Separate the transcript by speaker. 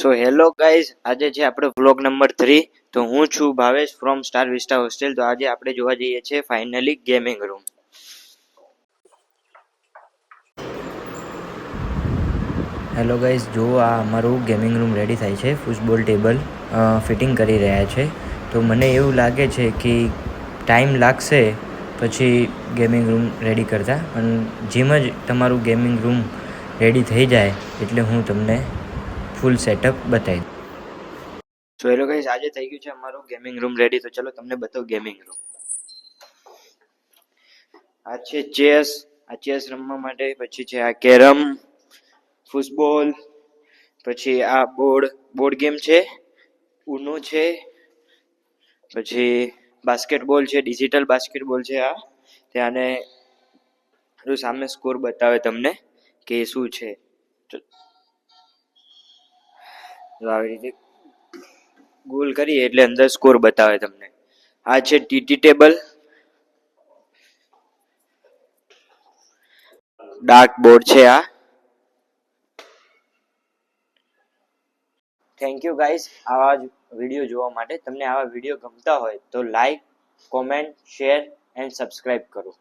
Speaker 1: So hello guys, આજે છે આપણે વ્લોગ નંબર 3. તો હું છું Bhavesh from star vista hostel. તો આજે આપણે જોવા જઈએ છીએ finally gaming room.
Speaker 2: Hello guys, જો આ અમારું ગેમિંગ રૂમ રેડી થાય છે. ફૂટબોલ ટેબલ ફિટિંગ કરી રહ્યા છે. તો મને એવું લાગે છે કે ટાઈમ લાગશે પછી ગેમિંગ રૂમ રેડી કરતા, અને જેમ જ તમારું ગેમિંગ રૂમ રેડી થઈ જાય એટલે હું તમને ફૂલ સેટઅપ બતાવી દઉં.
Speaker 1: સો હેલો ગાઈઝ, આજે થઈ ગયું છે અમારું ગેમિંગ રૂમ રેડી. તો ચલો તમને બતાવું ગેમિંગ રૂમ. આ છે ચેસ, આ ચેસ રમવા માટે. પછી છે આ કેરમ, ફૂટબોલ, પછી આ બોર્ડ ગેમ છે, ઉનો છે, પછી બાસ્કેટબોલ છે, ડિજિટલ બાસ્કેટબોલ છે. આ ત્યાંને સામે સ્કોર બતાવે તમને કે શું છે. આવી રીતે ગોલ કરીએ એટલે અંદર સ્કોર બતાવે તમને. આ છે ટીટી ટેબલ, ડાર્ક બોર્ડ છે આ. થેન્ક યુ ગાઈઝ આવા જ વિડીયો જોવા માટે. તમને આવા વિડીયો ગમતા હોય તો like, comment, share and subscribe કરો.